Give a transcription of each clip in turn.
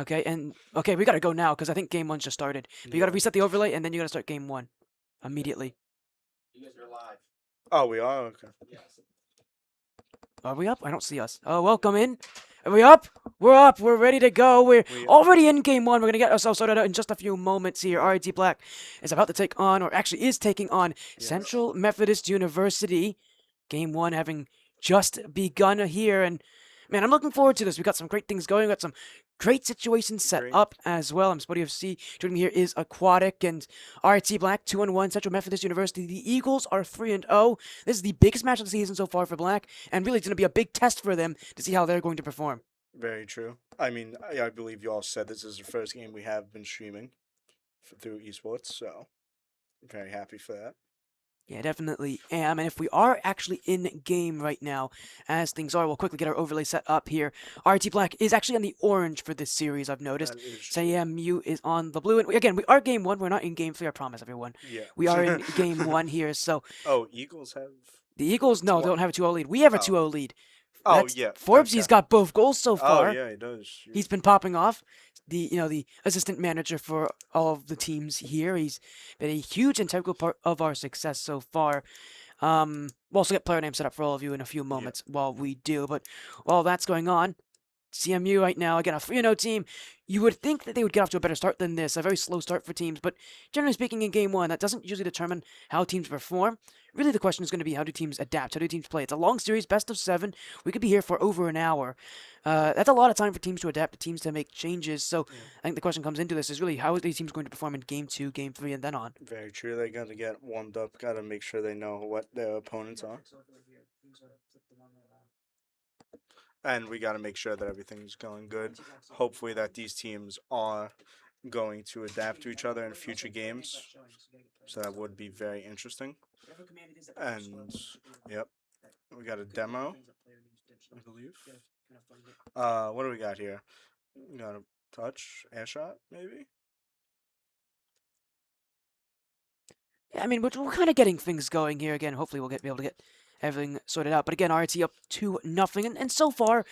Okay, we gotta go now because I think game one's just started. But you gotta Yeah. reset the overlay and then you gotta start game one immediately. Oh, we are? Okay. Are we up? I don't see us. Oh, welcome in. Are we up? We're up. We're ready to go. We're We already in game one. We're going to get ourselves started out in just a few moments here. RIT Black is about to take on, or actually is taking on, Yes. Central Methodist University. Game one having just begun here. And man, I'm looking forward to this. We got some great things going. We got some great situations set Great. up as well. I'm Spuddy FC. Joining me here is Aquatic and RT Black 2-1. Central Methodist University. The Eagles are 3-0. This is the biggest match of the season so far for Black, and really it's going to be a big test for them to see how they're going to perform. Very true. I mean, I believe you all said this is the first game we have been streaming through esports, so very happy for that. Yeah, definitely am. And if we are actually in game right now, as things are, we'll quickly get our overlay set up here. RT Black is actually on the orange for this series, I've noticed. That is true. CMU is on the blue. And again, we are game one. We're not in game three, I promise, everyone. We are Yeah. in game one here. So Oh, Eagles have the Eagles, no, two. they don't have a 2-0 lead. We have a Oh. 2-0 lead. Oh, That's yeah. Forbes. Okay. He's got both goals so Oh, far. yeah, he does. He's been popping off. The assistant manager for all of the teams here. He's been a huge integral part of our success so far. We'll also get player names set up for all of you in a few moments while we do. But while that's going on, CMU right now, again, a 3-0 team. You would think that they would get off to a better start than this, a very slow start for teams. But generally speaking, in game one, that doesn't usually determine how teams perform. Really, the question is going to be how do teams adapt? How do teams play? It's a long series, best of 7. We could be here for over an hour. That's a lot of time for teams to adapt, to teams to make changes. So I think the question comes into this is really how are these teams going to perform in game 2, game 3, and then on? Very true. They got to get warmed up. Got to make sure they know what their opponents are. And we got to make sure that everything's going good. Hopefully, that these teams are going to adapt to each other in future games. So that would be very interesting. And yep, we got a demo, I believe. What do we got here? We got a touch, air shot, maybe. Yeah, I mean, we're kind of getting things going here again. Hopefully, we'll be able to get everything sorted out. But again, RT up 2-0, and so far,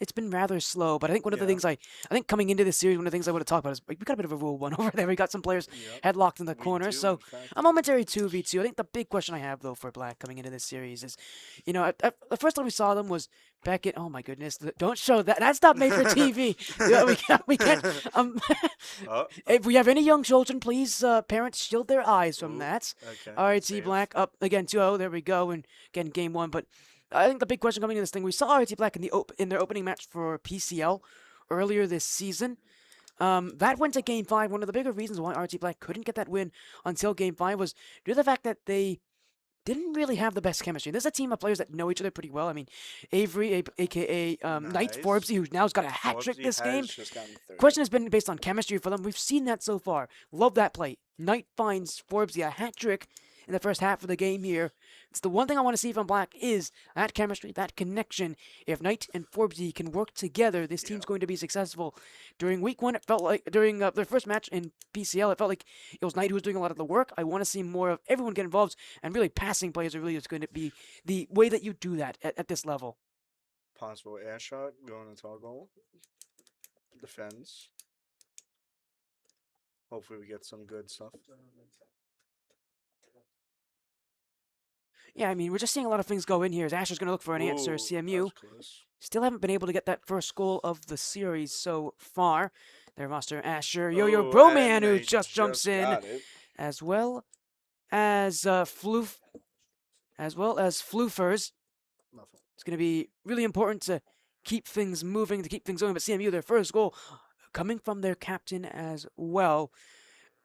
it's been rather slow. But I think one of the Yeah. things I think coming into this series, one of the things I want to talk about is we got a bit of a rule one over there. We got some players Yep. headlocked in the We corner, do, so in fact. a momentary 2v2. I think the big question I have though for Black coming into this series is, the first time we saw them was back in. Oh my goodness! Don't show that. That's not made for TV. Yeah, we can't. Oh, If we have any young children, please, parents, shield their eyes from ooh, that. okay. RT Safe. Black up again 2-0. There we go. And again, game one. But I think the big question coming into this thing, we saw RT Black in their opening match for PCL earlier this season. That went to game 5. One of the bigger reasons why RT Black couldn't get that win until game 5 was due to the fact that they didn't really have the best chemistry. There's a team of players that know each other pretty well. I mean, Avery, aka Knight Nice. Forbesy, who now's got a hat trick Forbesy this game. has just gotten third. Question has been based on chemistry for them. We've seen that so far. Love that play. Knight finds Forbesy a hat trick in the first half of the game here. It's the one thing I want to see from Black is that chemistry, that connection. If Knight and Forbesy can work together, this team's going to be successful. During week 1, it felt like, during their first match in PCL, it felt like it was Knight who was doing a lot of the work. I want to see more of everyone get involved, and really passing plays are really just going to be the way that you do that at this level. Possible air shot going into our goal. Defense. Hopefully, we get some good stuff. Yeah, I mean, we're just seeing a lot of things go in here. As Asher's going to look for an answer. Ooh, CMU that's close. still haven't been able to get that first goal of the series so far. Their master Asher, Yo-Yo Oh, Broman, and who they just jumps in, got it. as well as Floofers. Nothing. It's going to be really important to keep things moving, to keep things going. But CMU, their first goal coming from their captain as well.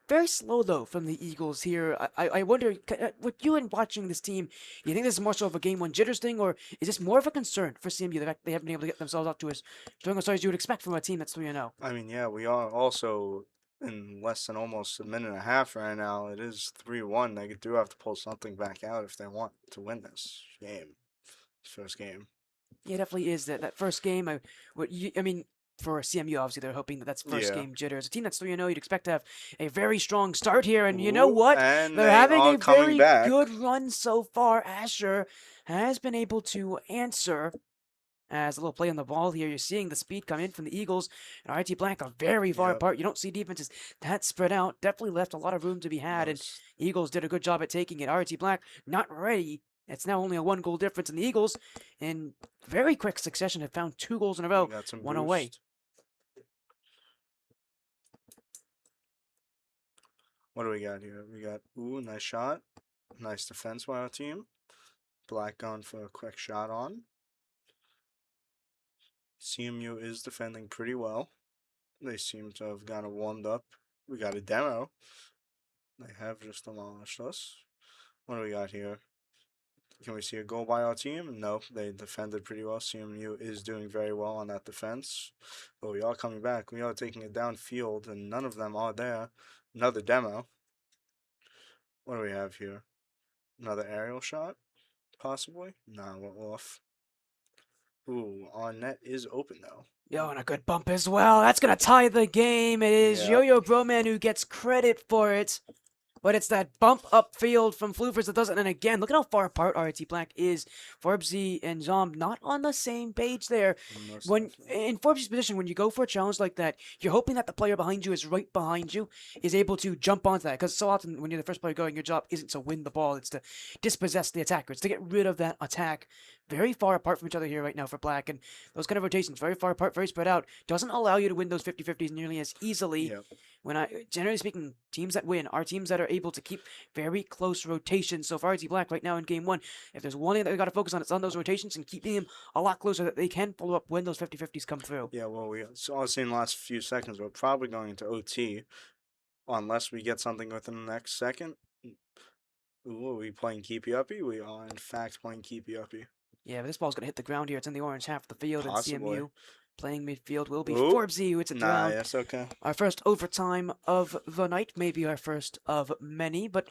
Very slow, though, from the Eagles here. I wonder, with you and watching this team, you think this is more so of a game 1 jitters thing, or is this more of a concern for CMU, the fact they haven't been able to get themselves up to as strong a start as you would expect from a team that's 3-0? I mean, yeah, we are also in less than almost a minute and a half right now. It is 3-1. They do have to pull something back out if they want to win this game. First game. Yeah, it definitely is that first game. I mean, for CMU, obviously, they're hoping that that's first Yeah. game jitters. A team that's 3-0, you'd expect to have a very strong start here. And you know Ooh, what? and They're they having are a coming very back. good run so far. Asher has been able to answer As a little play on the ball here, you're seeing the speed come in from the Eagles, and RT Black are very far Yep. apart. You don't see defenses that spread out. Definitely left a lot of room to be had, and Most. Eagles did a good job at taking it. RT Black not ready. It's now only a 1 goal difference, and the Eagles, in very quick succession, have found 2 goals in a We row, got some one away. boost. What do we got here? We got, ooh, nice shot. Nice defense by our team. Black going for a quick shot on. CMU is defending pretty well. They seem to have gotten warmed up. We got a demo. They have just demolished us. What do we got here? Can we see a goal by our team? No, they defended pretty well. CMU is doing very well on that defense. But we are coming back. We are taking it downfield, and none of them are there. Another demo. What do we have here? Another aerial shot? Possibly? Nah, we're off. Ooh, our net is open, though. Yo, and a good bump as well. That's going to tie the game. It is Yep. Yo-Yo Broman who gets credit for it. But it's that bump upfield from Floofers that does it. And again, look at how far apart RT Black is. Forbesy and Zom not on the same page there. Most When definitely. in Forbes' position, when you go for a challenge like that, you're hoping that the player behind you is right behind you, is able to jump onto that. Because so often when you're the first player going, your job isn't to win the ball, it's to dispossess the attacker. It's to get rid of that attack. Very far apart from each other here right now for Black. And those kind of rotations, very far apart, very spread out, doesn't allow you to win those 50-50s nearly as easily. Yep. Generally speaking, teams that win are teams that are able to keep very close rotations. So for RT Black right now in game one, if there's one thing that we got to focus on, it's on those rotations and keeping them a lot closer that they can follow up when those 50-50s come through. Yeah, well, we saw in the last few seconds. We're probably going into OT unless we get something within the next second. Ooh, are we playing keepy uppy? We are, in fact, playing keepy uppy. Yeah, but this ball's going to hit the ground here. It's in the orange half of the field, and Possibly. CMU playing midfield will be Ooh. Forbesy who hits it Nah, down. yes, okay. Our first overtime of the night, maybe our first of many, but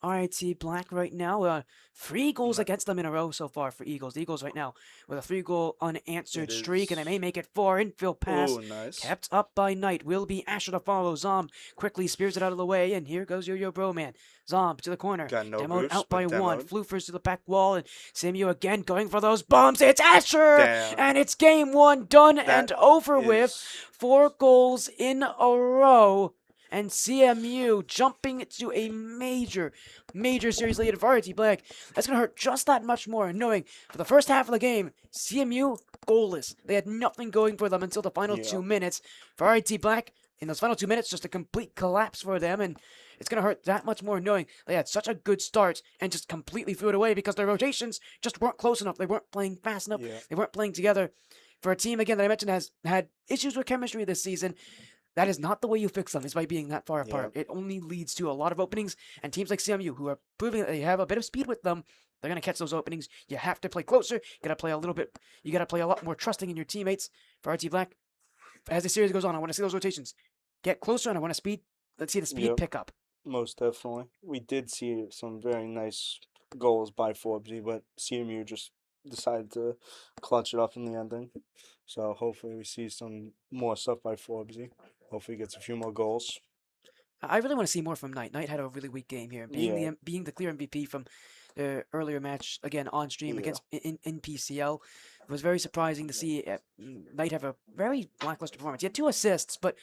RIT Black right now, 3 goals Ni- against them in a row so far for Eagles. The Eagles right now with a 3-goal unanswered It streak, and they is. may make it 4. Infield pass Ooh, nice. kept up by Knight. Will be Asher to follow. Zom quickly spears it out of the way, and here goes Yo-Yo Broman. Zom to the corner. Got no Demoed boost, out but by 1. demoed. Floofers to the back wall, and Samu again going for those bombs. It's Asher! Damn. And it's game 1 done That and over with. is 4 goals in a row. And CMU jumping to a major series lead for RT Black. That's going to hurt just that much more, knowing for the first half of the game, CMU goalless. They had nothing going for them until the final 2 minutes. For RT Black, in those final 2 minutes, just a complete collapse for them, and it's going to hurt that much more knowing they had such a good start and just completely threw it away because their rotations just weren't close enough. They weren't playing fast enough. Yeah. They weren't playing together. For a team, again, that I mentioned has had issues with chemistry this season, that is not the way you fix them, is by being that far apart. It only leads to a lot of openings, and teams like CMU, who are proving that they have a bit of speed with them, they're going to catch those openings. You have to play closer. You got to play a little bit. You got to play a lot more trusting in your teammates. For RT Black, as the series goes on, I want to see those rotations get closer, and I want to speed. Let's see the speed pick up. Most definitely. We did see some very nice goals by Forbesy, but CMU just decided to clutch it up in the ending. So hopefully we see some more stuff by Forbesy. Hopefully he gets a few more goals. I really want to see more from Knight. Knight had a really weak game here, being the clear MVP from the earlier match again on stream against in PCL. It was very surprising to see Knight have a very lackluster performance. He had 2 assists, but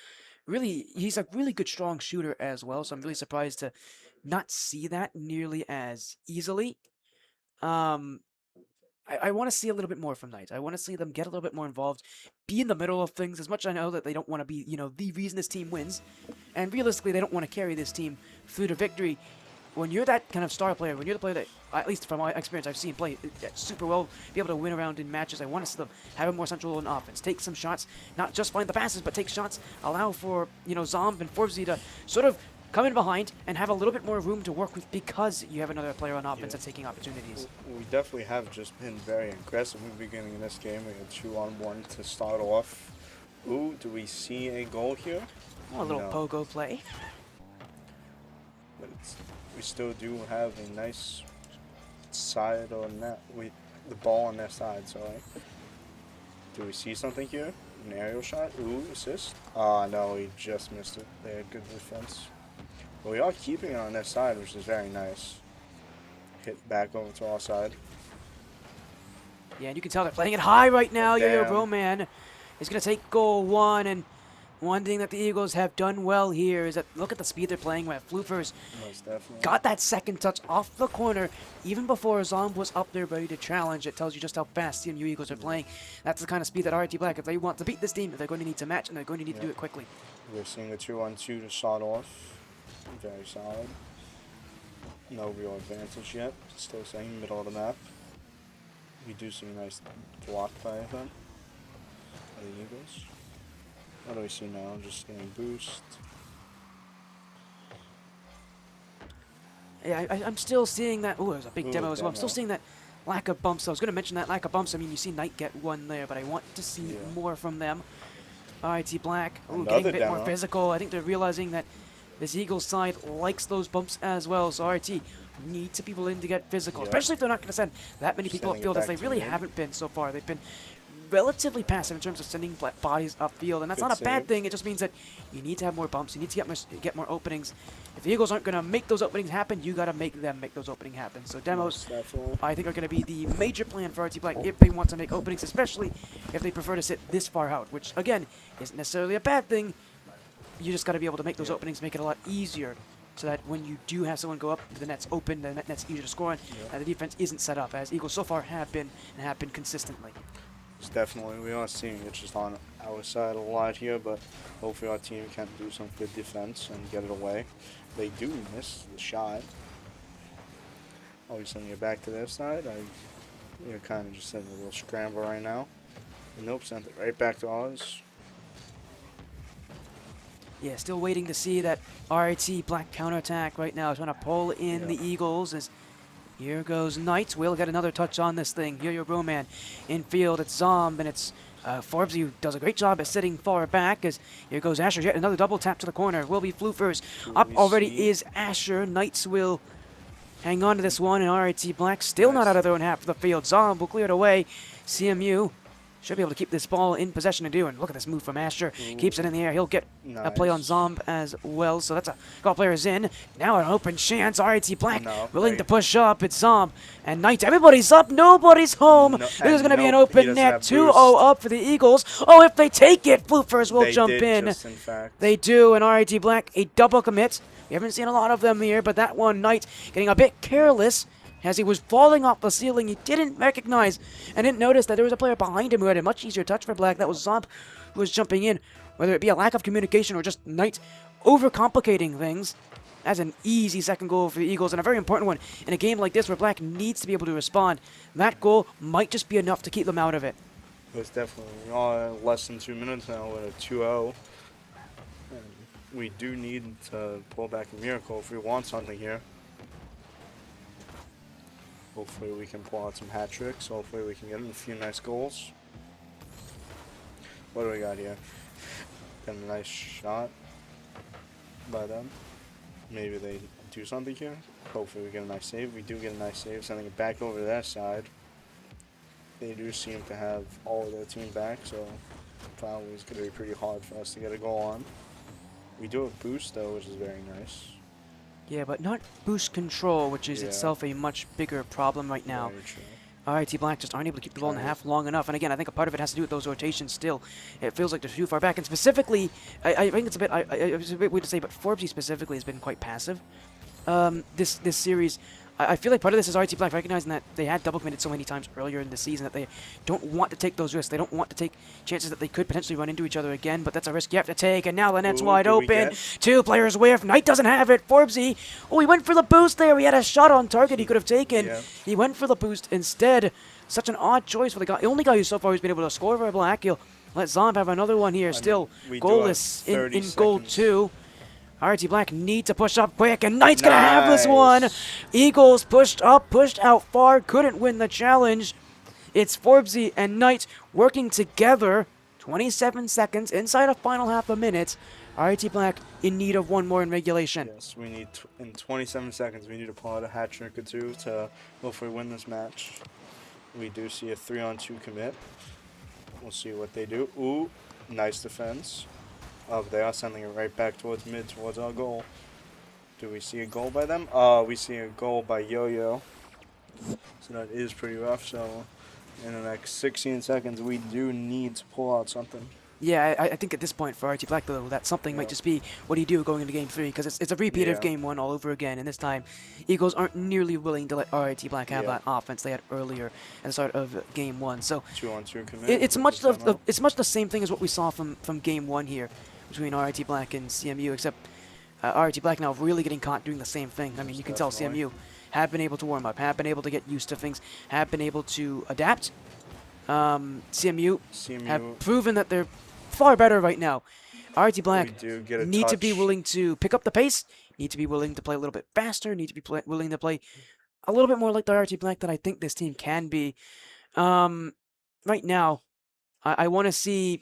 really he's a really good strong shooter as well. So I'm really surprised to not see that nearly as easily. I want to see a little bit more from Knight. I want to see them get a little bit more involved, be in the middle of things. As much as I know that they don't want to be, the reason this team wins, and realistically, they don't want to carry this team through to victory. When you're that kind of star player, when you're the player that, at least from my experience, I've seen play super well, be able to win around in matches, I want to see them have a more central role in offense. Take some shots, not just find the passes, but take shots, allow for, Zomb and Forbesy to sort of come in behind and have a little bit more room to work with because you have another player on offense that's taking opportunities. We definitely have just been very aggressive in the beginning of this game. We had 2-on-1 to start off. Ooh, do we see a goal here? Oh, a little pogo play. But we still do have a nice side or net with the ball on their side, so do we see something here? An aerial shot? Ooh, assist? Ah, no, he just missed it. They had good defense. But we are keeping it on their side, which is very nice. Hit back over to our side. Yeah, and you can tell they're playing it high right now. Yo-Yo Damn. Broman is going to take goal one, and one thing that the Eagles have done well here is that look at the speed they're playing with. Floofers Most definitely. got that second touch off the corner even before Zomb was up there ready to challenge. It tells you just how fast the CMU Eagles are playing. That's the kind of speed that RIT Black, if they want to beat this team, they're going to need to match, and they're going to need to do it quickly. We're seeing a 2-on-2 to start off. Very solid. No real advantage yet. Still saying middle of the map. We do see a nice block by them. By the Eagles. What do we see now? Just getting boost. Yeah, I'm still seeing that. Oh, there's a big demo as well. I'm still Demo. seeing that lack of bumps. I was going to mention that lack of bumps. I mean, you see Knight get one there, but I want to see more from them. RIT Black, getting a bit more physical. I think they're realizing that this Eagles side likes those bumps as well. So RIT need to be willing to get physical, especially if they're not going to send that many people upfield, as they really haven't been so far. They've been relatively passive in terms of sending bodies upfield, and that's not a bad thing. It just means that you need to have more bumps. You need to get more openings. If the Eagles aren't going to make those openings happen, you got to make them make those openings happen. So demos, I think, are going to be the major plan for RT Black if they want to make openings, especially if they prefer to sit this far out, which again isn't necessarily a bad thing. You just got to be able to make those openings, make it a lot easier, so that when you do have someone go up, the net's open, the net's easier to score on, and the defense isn't set up, as Eagles so far have been consistently. Definitely, we are seeing it just on our side a lot here, but hopefully our team can do some good defense and get it away. They do miss the shot. Oh, we're sending it back to their side. We're kind of just in a little scramble right now. Nope, sent it right back to ours. Yeah, still waiting to see that RIT Black counterattack right now. Trying to pull in the Eagles as here goes Knight. We'll get another touch on this thing. Yo-Yo Broman in field. It's Zomb, and it's Forbes, who does a great job at sitting far back. As here goes Asher. Yet another double tap to the corner. Will be Floofers. Up already is Asher. Knights will hang on to this one, and RIT Black still not out of their own half of the field. Zomb will clear it away. CMU should be able to keep this ball in possession and do. And look at this move from Asher. Keeps it in the air. He'll get a play on Zomb as well. So that's a couple players in. Now an open chance. RIT Black willing to push up. It's Zomb and Knight. Everybody's up. Nobody's home. This is going to be an open net. 2-0 up for the Eagles. Oh, if they take it, Floofers will jump in. They do. And RIT Black, a double commit. We haven't seen a lot of them here, but that one, Knight, getting a bit careless. As he was falling off the ceiling, he didn't recognize and didn't notice that there was a player behind him who had a much easier touch for Black. That was Zomb, who was jumping in. Whether it be a lack of communication or just Knight overcomplicating things, that's an easy second goal for the Eagles, and a very important one in a game like this where Black needs to be able to respond. That goal might just be enough to keep them out of it. It's definitely less than 2 minutes now with a 2-0. We do need to pull back a miracle if we want something here. Hopefully we can pull out some hat tricks. Hopefully we can get a few nice goals. What do we got here? Got a nice shot by them. Maybe they do something here. Hopefully we get a nice save. We do get a nice save, sending it back over to their side. They do seem to have all of their team back, so probably it's going to be pretty hard for us to get a goal on. We do have boost though, which is very nice. Yeah, but not boost control, which is itself a much bigger problem right now. RIT Black just aren't able to keep the ball in the half long enough. And again, I think a part of it has to do with those rotations still. It feels like they're too far back. And specifically, I think it's a bit weird to say, but Forbesy specifically has been quite passive this series. I feel like part of this is RIT Black recognizing that they had double committed so many times earlier in the season that they don't want to take those risks. They don't want to take chances that they could potentially run into each other again, but that's a risk you have to take. And now the net's wide open. Two players whiff. Knight doesn't have it. Forbesy. Oh, he went for the boost there. He had a shot on target he could have taken. He went for the boost instead. Such an odd choice for the only guy who so far has been able to score for Black. He'll let Zomb have another one here. Still goalless in goal 2. RIT Black need to push up quick, and Knight's gonna have this one. Eagles pushed up, pushed out far, couldn't win the challenge. It's Forbesy and Knight working together. 27 seconds inside a final half a minute. RIT Black in need of one more in regulation. Yes, we need in 27 seconds. We need to pull out a hat trick or two to hopefully win this match. We do see a 3-on-2 commit. We'll see what they do. Ooh, nice defense. They are sending it right back towards mid, towards our goal. Do we see a goal by them? We see a goal by Yo-Yo. So that is pretty rough. So in the next 16 seconds, we do need to pull out something. Yeah, I think at this point for RT Black, though, that something might Yeah. just be what do you do going into Game 3, because it's a repeat of Yeah. Game 1 all over again, and this time Eagles aren't nearly willing to let RT Black have Yeah. that offense they had earlier at the start of Game 1. So 2-on-2 commit. it's with much the the timeout. it's much the same thing as what we saw from Game 1 here between RT Black and CMU, except RT Black now really getting caught doing the same thing. I mean, you can tell Definitely. CMU have been able to warm up, have been able to get used to things, have been able to adapt. CMU have CMU, proven that they're far better right now. RT we Black do get a need to be touch. willing to pick up the pace, need to be willing to play a little bit faster, need to be willing to play a little bit more like the RT Black that I think this team can be. Right now, I want to see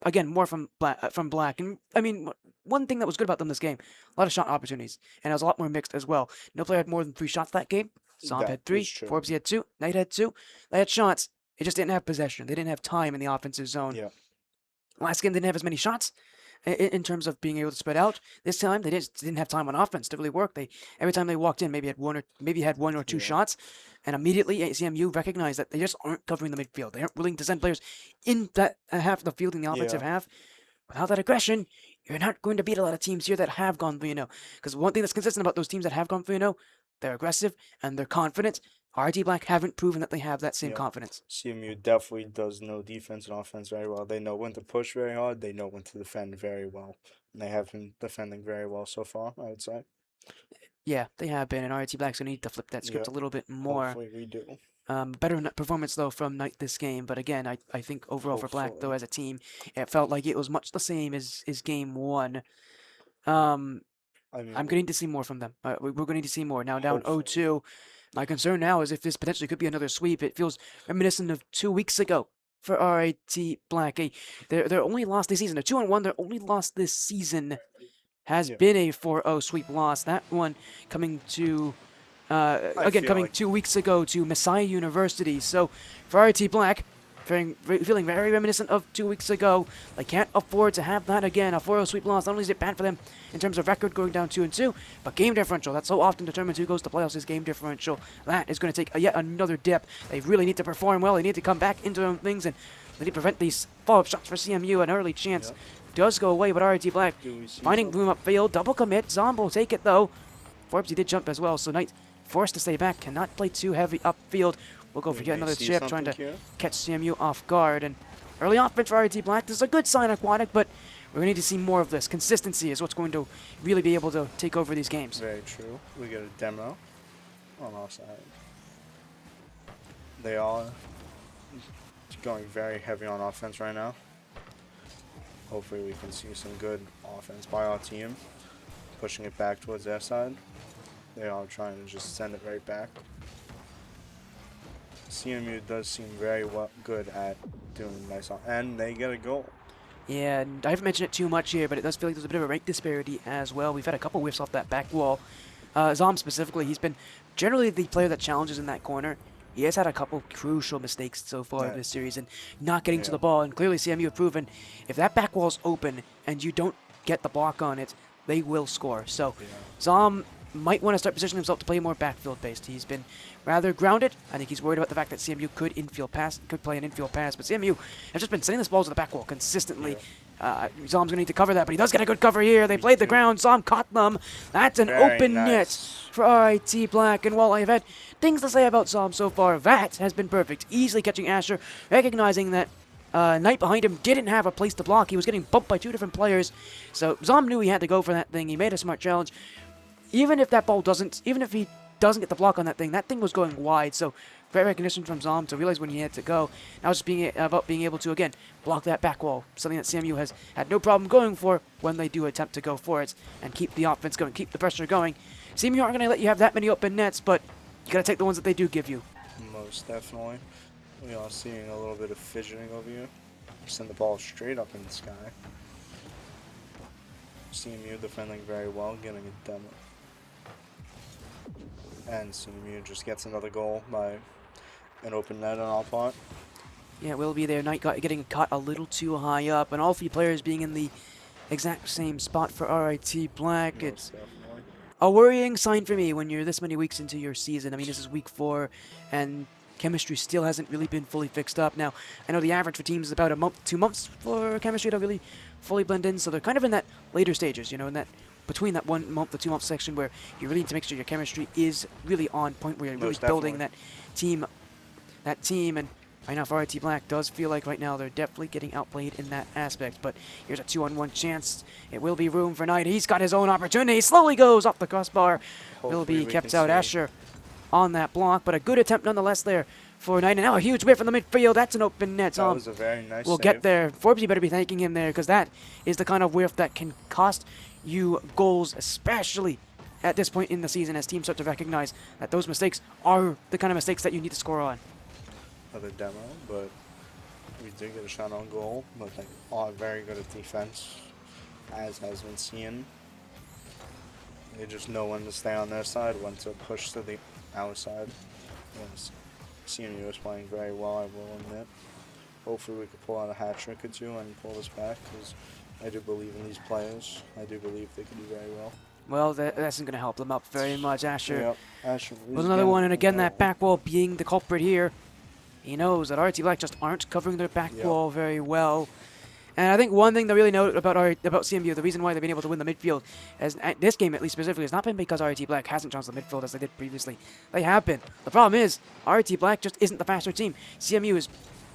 again more from Black. And I mean, one thing that was good about them this game, a lot of shot opportunities, and it was a lot more mixed as well. No player had more than 3 shots that game. Zomb That had is 3, true. Forbes had 2, Knight had 2. They had shots. They just didn't have possession. They didn't have time in the offensive zone. Yeah. Last game, they didn't have as many shots in terms of being able to spread out. This time, they just didn't have time on offense to really work. They every time they walked in, maybe had one or two Yeah. shots, and immediately CMU recognized that they just aren't covering the midfield. They aren't willing to send players in that half of the field in the offensive Yeah. half. Without that aggression, you're not going to beat a lot of teams here that have gone 3-0. Because one thing that's consistent about those teams that have gone 3-0, they're aggressive and they're confident. RT Black haven't proven that they have that same Yeah. confidence. CMU definitely does know defense and offense very well. They know when to push very hard. They know when to defend very well. And they have been defending very well so far, I would say. Yeah, they have been, and RT Black's going to need to flip that script Yeah. a little bit more. Hopefully we do. Better performance though from Knight this game, but again, I think overall for Black though Hopefully. as a team, it felt like it was much the same as Game 1. Um, I mean, I'm going to see more from them. We're going to see more now. Down Hopefully. 0-2. My concern now is if this potentially could be another sweep. It feels reminiscent of 2 weeks ago for RIT Black. Their only loss this season, a 2-1. Their only loss this season has Yeah. been a 4-0 sweep loss. That one coming to I again feel coming like 2 weeks ago to Messiah University. So for RIT Black, feeling very reminiscent of 2 weeks ago. They can't afford to have that again. A 4-0 sweep loss. Not only is it bad for them in terms of record going down 2-2, but game differential. That so often determines who goes to playoffs is game differential. That is going to take yet another dip. They really need to perform well. They need to come back into their own things, and they need to prevent these follow-up shots for CMU. An early chance does go away, but RIT Black do we see finding something? room upfield. Double commit. Zomb will take it though. Forbes, he did jump as well, so Knight forced to stay back. Cannot play too heavy upfield. We'll go for We yet may another see chip trying to something here. catch CMU off guard. And early offense for RIT Black. This is a good sign, Aquatic, but we're going to need to see more of this. Consistency is what's going to really be able to take over these games. Very true. We get a demo on our side. They are going very heavy on offense right now. Hopefully we can see some good offense by our team, pushing it back towards their side. They are trying to just send it right back. CMU does seem very good at doing nice and they get a goal. Yeah, and I haven't mentioned it too much here, but it does feel like there's a bit of a rank disparity as well. We've had a couple whiffs off that back wall. Zom specifically, he's been generally the player that challenges in that corner. He has had a couple crucial mistakes so far this series and not getting to the ball. And clearly CMU have proven if that back wall's open and you don't get the block on it, they will score. So Zom might want to start positioning himself to play more backfield based. He's been rather grounded. I think he's worried about the fact that CMU could play an infield pass, but CMU have just been sending this ball to the back wall consistently. Zom's going to need to cover that, but he does get a good cover here. They played the ground. Zom caught them. That's an Very open nice. net for RIT Black. And while I've had things to say about Zom so far, that has been perfect. Easily catching Asher, recognizing that Knight behind him didn't have a place to block. He was getting bumped by 2 different players. So Zom knew he had to go for that thing. He made a smart challenge. Even if he doesn't get the block on that thing was going wide. So great recognition from Zom to realize when he had to go. Now it's just about being able to, again, block that back wall. Something that CMU has had no problem going for when they do attempt to go for it and keep the offense going, keep the pressure going. CMU aren't going to let you have that many open nets, but you got to take the ones that they do give you. Most definitely. We are seeing a little bit of fidgeting over here. Send the ball straight up in the sky. CMU defending very well, getting a demo. And CMU just gets another goal by an open net on our part. Yeah, it will be there. Knight getting caught a little too high up, and all 3 players being in the exact same spot for RIT Black. It's a worrying sign for me when you're this many weeks into your season. I mean, this is week 4, and chemistry still hasn't really been fully fixed up. Now, I know the average for teams is about a month, 2 months for chemistry to really fully blend in, so they're kind of in that later stages, in that between that 1 month to 2 month section where you really need to make sure your chemistry is really on point, where you're really Most building definitely. team, that team, and right now for RT Black does feel like right now they're definitely getting outplayed in that aspect. But here's a 2-on-1 chance. It will be room for Knight. He's got his own opportunity. He slowly goes off the crossbar. Will Hopefully be we can kept out. see. Asher on that block, but a good attempt nonetheless there for Knight. And now a huge whip from the midfield. That's an open net. That was a very nice We'll save. get there. Forbes, you better be thanking him there, because that is the kind of whiff that can cost you goals, especially at this point in the season as teams start to recognize that those mistakes are the kind of mistakes that you need to score on. Another demo, but we did get a shot on goal. But they are very good at defense, as has been seen. They just know when to stay on their side, when to push to the outside. Yes, CMU is playing very well, I will admit. Hopefully we could pull out a hat trick or two and pull this back, because I do believe in these players. I do believe they can do very well. Well, that isn't going to help them up very much. Asher Yep, Asher with another one, and again that back wall being the culprit here. He knows that RT Black just aren't covering their back wall very well. And I think one thing to really note about CMU, the reason why they've been able to win the midfield, as this game at least specifically, has not been because RT Black hasn't challenged the midfield as they did previously. They have been. The problem is RT Black just isn't the faster team. CMU is.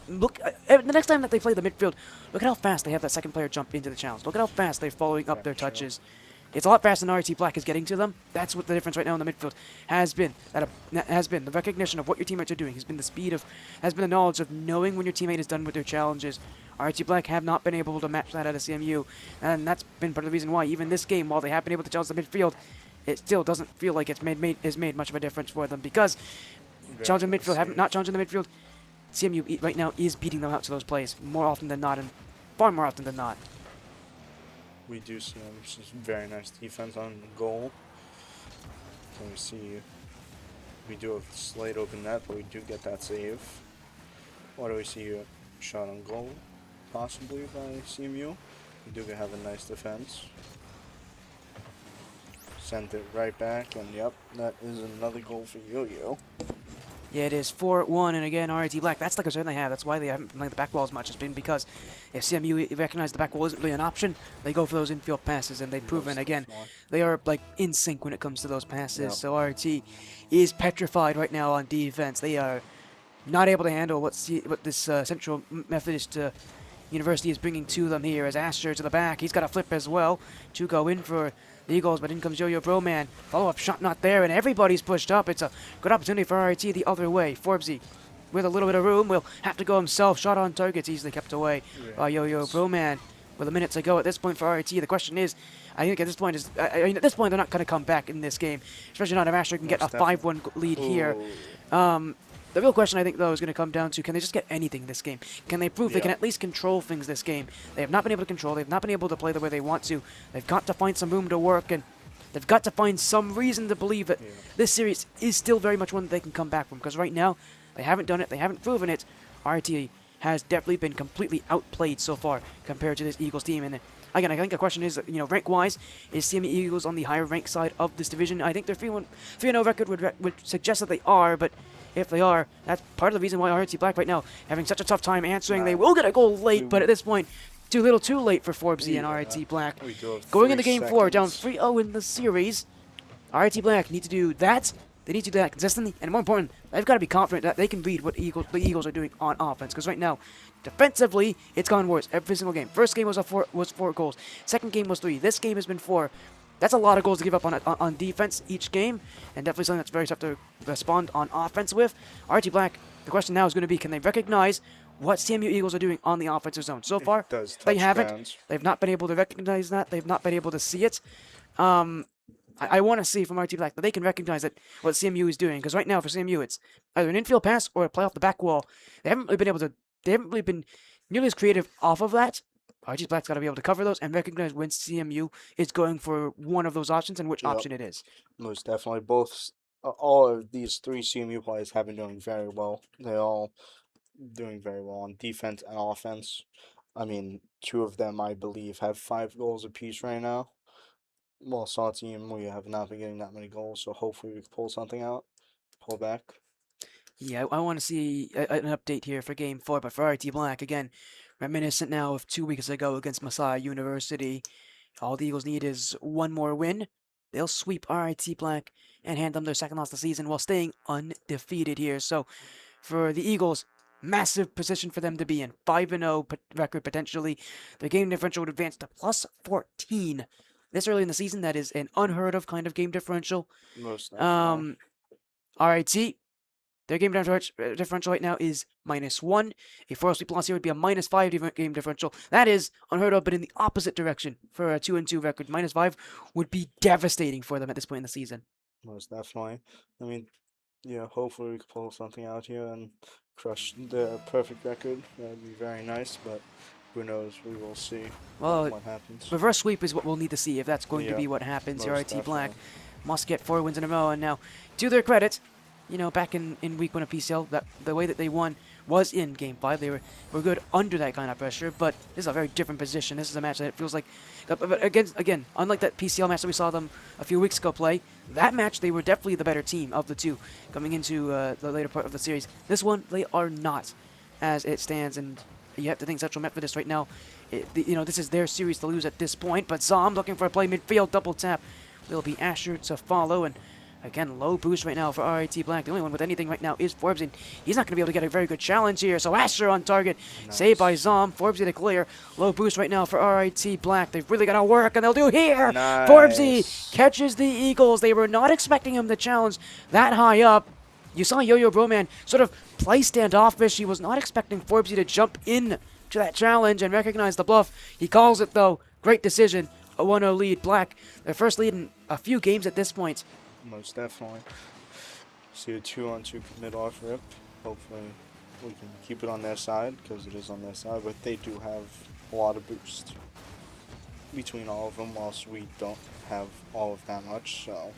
Look, the next time that they play the midfield, look at how fast they have that second player jump into the challenge. Look at how fast they're following up their touches. It's a lot faster than RT Black is getting to them. That's what the difference right now in the midfield has been. The recognition of what your teammates are doing. Has been the knowledge of knowing when your teammate is done with their challenges. RT Black have not been able to match that at a CMU, and that's been part of the reason why even this game, while they have been able to challenge the midfield, it still doesn't feel like it's made much of a difference for them, because challenging midfield, not challenging the midfield, CMU right now is beating them out to those plays more often than not, and far more often than not. We do see some very nice defense on goal. So we see we do have Slade open net, but we do get that save. What do we see here? Shot on goal, possibly by CMU. We do have a nice defense. Sent it right back, and yep, that is another goal for Yo-Yo. Yeah, it is 4-1, and again, RIT Black, that's the concern they have. That's why they haven't been playing the back wall as much. It's been because if CMU recognize the back wall isn't really an option, they go for those infield passes, and they've proven, again, they are like in sync when it comes to those passes. Yep. So RIT is petrified right now on defense. They are not able to handle what this Central Methodist University is bringing to them here, as Asher to the back. He's got a flip as well to go in for the Eagles, but in comes Yo-Yo Broman. Follow-up shot not there, and everybody's pushed up. It's a good opportunity for RIT the other way. Forbesy, with a little bit of room, will have to go himself. Shot on target's easily kept away by Yo-Yo Broman. With a minute to go at this point for RIT, the question is, I think at this point at this point they're not going to come back in this game, especially not if Asher can get a 5-1 lead here. The real question, I think, though, is going to come down to, can they just get anything this game? Can they prove they can at least control things this game? They have not been able to control. They've not been able to play the way they want to. They've got to find some room to work, and they've got to find some reason to believe that this series is still very much one that they can come back from, because right now, they haven't done it. They haven't proven it. RT has definitely been completely outplayed so far compared to this Eagles team. And again, I think the question is, rank-wise, is CME Eagles on the higher rank side of this division? I think their 3-0 record would suggest that they are, but if they are, that's part of the reason why RT Black right now having such a tough time answering. They will get a goal late, but at this point, too little too late for Forbesy and RT Black. Going into Game 4, down 3-0 in the series, RT Black need to do that. They need to do that consistently, and more important, they've got to be confident that they can read what the Eagles are doing on offense, because right now, defensively, it's gone worse every single game. First game was 4 goals. Second game was 3. This game has been 4. That's a lot of goals to give up on defense each game, and definitely something that's very tough to respond on offense with. RT Black, the question now is going to be, can they recognize what CMU Eagles are doing on the offensive zone? So far, they haven't. They've not been able to recognize that. They've not been able to see it. I want to see from RT Black that they can recognize that what CMU is doing, because right now for CMU it's either an infield pass or a play off the back wall. They haven't really been nearly as creative off of that. RT Black's got to be able to cover those and recognize when CMU is going for one of those options and which option it is. Most definitely. All of these 3 CMU players have been doing very well. They're all doing very well on defense and offense. I mean, 2 of them, I believe, have 5 goals apiece right now. Well, Saw team, we have not been getting that many goals, so hopefully we can pull something out, pull back. Yeah, I want to see an update here for Game 4, but for RT Black, again, reminiscent now of 2 weeks ago against Messiah University. All the Eagles need is one more win. They'll sweep RIT Black and hand them their second loss of the season while staying undefeated here. So for the Eagles, massive position for them to be in. 5-0 record potentially. Their game differential would advance to plus 14. This early in the season, that is an unheard of kind of game differential. Most definitely. RIT, their game differential right now is -1. A 4 sweep loss here would be a -5 game differential. That is unheard of, but in the opposite direction for a 2-2 record. -5 would be devastating for them at this point in the season. Most definitely. I mean, yeah, hopefully we can pull something out here and crush the perfect record. That'd be very nice, but who knows? We will see Well, what happens. reverse sweep is what we'll need to see if that's going to Yeah, be what happens. most RIT Black definitely. must get 4 wins in a row, and now, to their credit, back in week 1 of PCL, that the way that they won was in Game 5. They were good under that kind of pressure, but this is a very different position. This is a match that it feels like, but again, unlike that PCL match that we saw them a few weeks ago play, that match they were definitely the better team of the two coming into the later part of the series. This one, they are not, as it stands, and you have to think Central Methodist right now, this is their series to lose at this point, but Zom looking for a play midfield, double tap. Will be Asher to follow, and again, low boost right now for RIT Black. The only one with anything right now is Forbes, and he's not going to be able to get a very good challenge here. So Asher on target, Nice. saved by Zom. Forbes to clear. Low boost right now for RIT Black. They've really got to work, and they'll do here. Nice. Forbesy catches the Eagles. They were not expecting him to challenge that high up. You saw Yo-Yo Broman sort of play standoffish. He was not expecting Forbesy to jump in to that challenge and recognize the bluff. He calls it, though. Great decision. A 1-0 lead. Black, their first lead in a few games at this point. Most definitely. See a 2-on-2 mid-off rip. Hopefully we can keep it on their side because it is on their side, but they do have a lot of boost between all of them, whilst we don't have all of that much. So,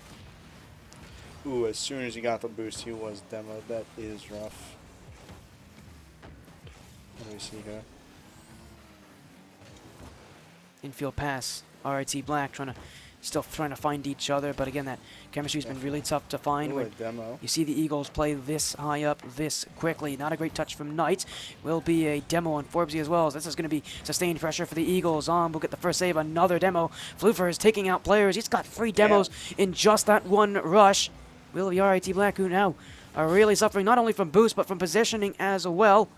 ooh, as soon as he got the boost, he was demoed. That is rough. What do we see here? Infield pass. RIT Black still trying to find each other, but again, that chemistry's been really tough to find. Ooh, When a demo. you see the Eagles play this high up, this quickly. Not a great touch from Knight. Will be a demo on Forbesy as well. So this is going to be sustained pressure for the Eagles. Will get the first save. Another demo. Floofer is taking out players. He's got 3 demos in just that one rush. Will be RIT Black, who now are really suffering not only from boost, but from positioning as well.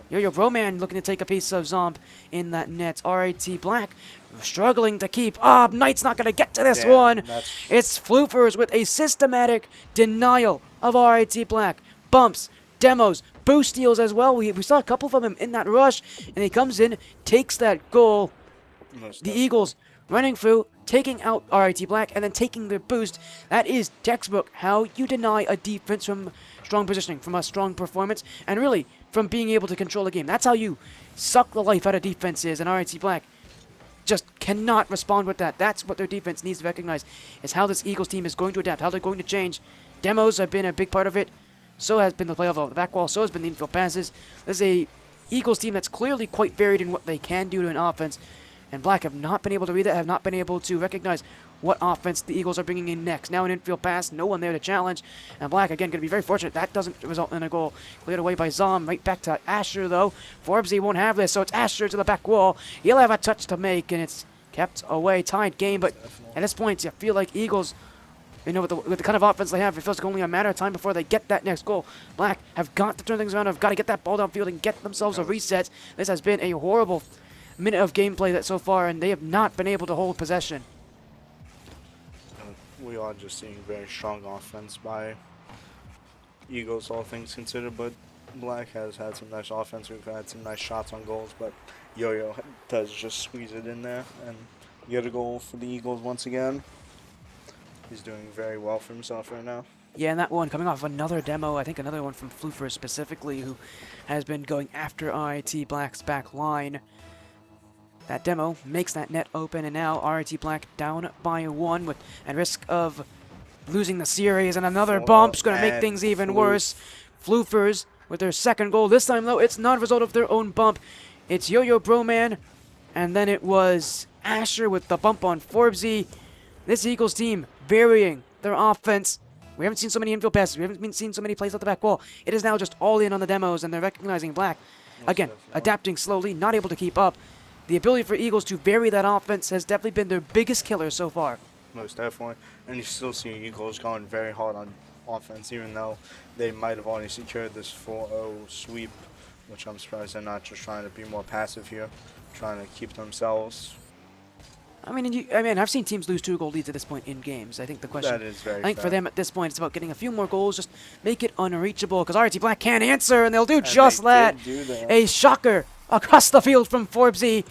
Yo-Yo Broman looking to take a piece of Zomp in that net. RIT Black struggling to keep up. Knight's not going to get to this one. It's Floofers with a systematic denial of RIT Black. Bumps, demos, boost steals as well. We saw a couple from him in that rush, and he comes in, takes that goal. The Eagles running through, taking out RIT Black, and then taking their boost. That is textbook how you deny a defense from strong positioning, from a strong performance, and really from being able to control the game. That's how you suck the life out of defenses, and RIT Black just cannot respond with that. That's what their defense needs to recognize, is how this Eagles team is going to adapt, how they're going to change. Demos have been a big part of it. So has been the play of the back wall. So has been the infield passes. This is a Eagles team that's clearly quite varied in what they can do to an offense. And Black have not been able to read that, have not been able to recognize what offense the Eagles are bringing in next. Now an infield pass, no one there to challenge. And Black, again, going to be very fortunate. That doesn't result in a goal. Cleared away by Zom. Right back to Asher, though. Forbesy won't have this, so it's Asher to the back wall. He'll have a touch to make, and it's kept away. Tied game, but at this point, you feel like Eagles, with the kind of offense they have, it feels like only a matter of time before they get that next goal. Black have got to turn things around, have got to get that ball downfield and get themselves a reset. This has been a horrible minute of gameplay that so far, and they have not been able to hold possession. We are just seeing very strong offense by Eagles, all things considered, but Black has had some nice offense. We've had some nice shots on goals, but Yo-Yo does just squeeze it in there and get a goal for the Eagles once again. He's doing very well for himself right now. Yeah, and that one coming off another demo, I think another one from Floofer specifically, who has been going after RIT Black's back line. That demo makes that net open, and now RIT Black down by 1 with at risk of losing the series, and another bump's going to make things even worse. Floofers with their second goal. This time, though, it's not a result of their own bump. It's Yo-Yo Broman, and then it was Asher with the bump on Forbesy. This Eagles team varying their offense We haven't seen so many infield passes. We haven't seen so many plays out the back wall. It is now just all in on the demos, and they're recognizing Black. Most Again, definitely. adapting slowly, not able to keep up. The ability for Eagles to vary that offense has definitely been their biggest killer so far. Most definitely. And you still see Eagles going very hard on offense, even though they might have already secured this 4-0 sweep, which I'm surprised they're not just trying to be more passive here, trying to keep themselves. I mean, I've seen teams lose 2-goal leads at this point in games. I think the question, That is very I think for fair. them at this point, it's about getting a few more goals, just make it unreachable, because RIT Black can't answer, and they'll do And just they that. did do that. A shocker across the field from Forbesy.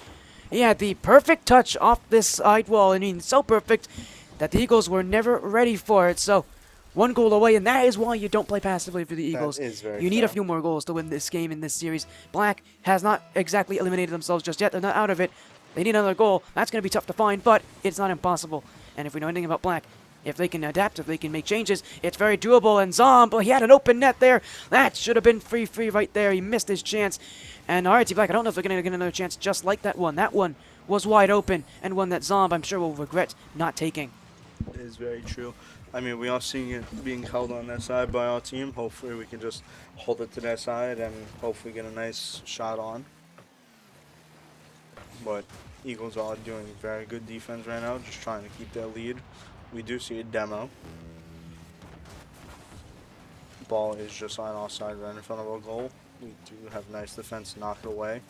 He had the perfect touch off this side wall. I mean, so perfect that the Eagles were never ready for it. So, 1 goal away, and that is why you don't play passively for the Eagles. That is very You need a fair. few more goals to win this game in this series. Black has not exactly eliminated themselves just yet. They're not out of it. They need another goal. That's going to be tough to find, but it's not impossible. And if we know anything about Black, if they can adapt, if they can make changes, it's very doable. And Zomb, he had an open net there. That should have been free right there. He missed his chance. And RIT Black, I don't know if they're going to get another chance just like that one. That one was wide open, and one that Zomb, I'm sure, will regret not taking. It is very true. I mean, we are seeing it being held on their side by our team. Hopefully, we can just hold it to their side and hopefully get a nice shot on. But Eagles are doing very good defense right now, just trying to keep their lead. We do see a demo. Ball is just on our side right in front of our goal. We do have nice defense to knock it away.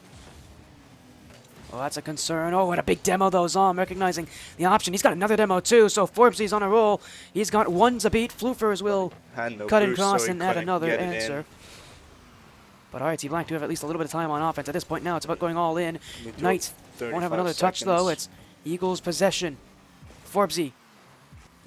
Oh, that's a concern. Oh, what a big demo, though. Zom recognizing the option. He's got another demo, too, so Forbesy's on a roll. He's got one to beat. Floofers will Had no cut and boost, cross so he and add couldn't another get it in. answer. But RIT Black do have at least a little bit of time on offense. At this point now, it's about going all in. We do Knight have won't have 35 another touch, though. seconds. It's Eagles possession. Forbesy.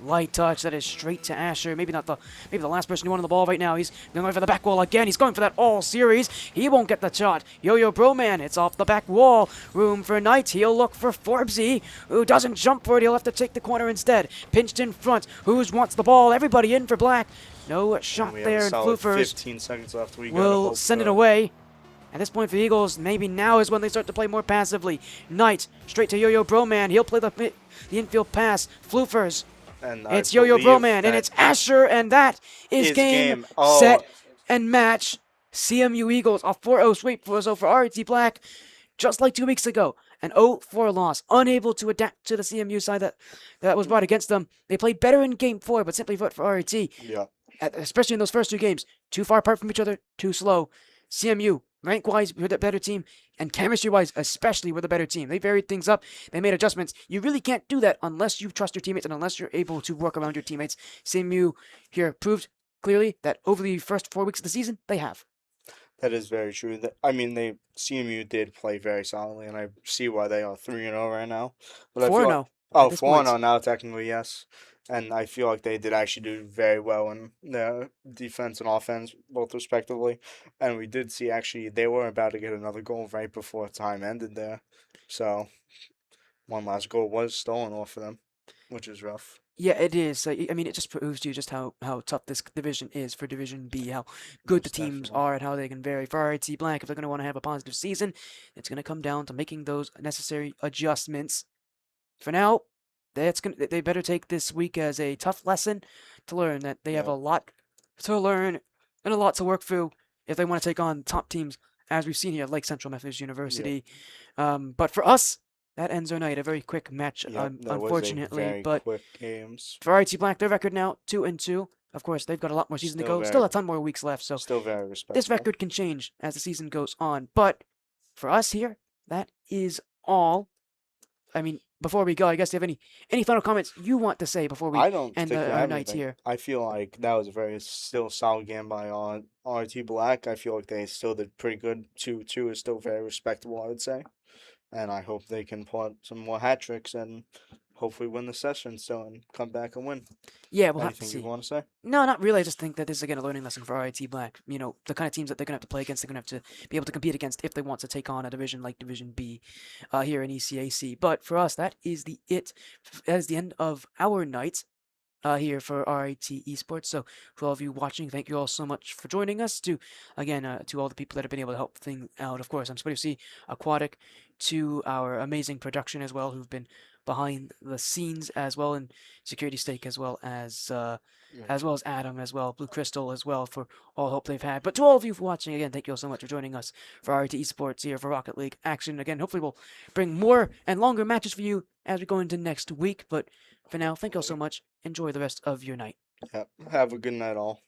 Light touch that is straight to Asher. Maybe the last person who wanted the ball right now. He's going for the back wall again. He's going for that all series. He won't get the shot. Yo-Yo Broman, it's off the back wall. Room for Knight. He'll look for Forbesy, who doesn't jump for it. He'll have to take the corner instead. Pinched in front. Who's wants the ball? Everybody in for Black. No shot We have there, a and solid Floofers 15 seconds left. We gotta will hope send it for- away. At this point for the Eagles, maybe now is when they start to play more passively. Knight, straight to Yo-Yo Broman. He'll play the infield pass. Floofers. And It's I Yo-Yo believe Broman, and that it's Asher, and that is is game, Oh, set, and match. CMU Eagles, a 4-0 sweep for RIT Black, just like 2 weeks ago. An 0-4 loss, unable to adapt to the CMU side that was brought against them. They played better in Game 4, but simply put for RIT, Yeah. especially in those first 2 games, too far apart from each other, too slow. CMU, rank-wise, we're the better team, and chemistry-wise, especially, we're the better team. They varied things up. They made adjustments. You really can't do that unless you trust your teammates and unless you're able to work around your teammates. CMU here proved clearly that over the first 4 weeks of the season, they have. That is very true. I mean, CMU did play very solidly, and I see why they are 3-0 right now. But I feel 4-0. like, oh, this 4-0 point. now technically, yes. And I feel like they did actually do very well in their defense and offense, both respectively. And we did see actually they were about to get another goal right before time ended there. So one last goal was stolen off of them, which is rough. Yeah, it is. I mean, it just proves to you just how tough this division is for Division B, how good the Most teams definitely. are, and how they can vary. For RIT Black, if they're going to want to have a positive season, it's going to come down to making those necessary adjustments. For now, they better take this week as a tough lesson to learn that they have Yeah. a lot to learn and a lot to work through if they want to take on top teams, as we've seen here, like Central Methodist University. But for us, that ends our night. A very quick match, Yeah, that was a unfortunately. very But quick games. for RIT Black, their record now 2-2. Of course, they've got a lot more season to Still go. Still very- a ton more weeks left. So Still very respectable. this record can change as the season goes on. But for us here, that is all. I mean, before we go, I guess do you have any final comments you want to say before we I don't end particularly our have night anything. here? I feel like that was a very still solid game by RT Black. I feel like they still did pretty good. 2-2 is still very respectable, I would say. And I hope they can pull out some more hat tricks and hopefully win the session still and come back and win. Yeah, we'll have to Anything you see. want to say? No, not really. I just think that this is, again, a learning lesson for RIT Black. You know, the kind of teams that they're going to have to play against, they're going to have to be able to compete against if they want to take on a division like Division B here in ECAC. But for us, that is that is the end of our night here for RIT Esports. So for all of you watching, thank you all so much for joining us. To all the people that have been able to help things out. Of course, I'm supposed to see Aquatic, to our amazing production as well, who've been behind the scenes as well, and Security Stake Yeah. as well as Adam as well, Blue Crystal as well, for all the help they've had. But to all of you for watching again, thank you all so much for joining us for RIT Esports here for Rocket League action. Again, hopefully we'll bring more and longer matches for you as we go into next week. But for now, thank you all so much. Enjoy the rest of your night. Have a good night, all.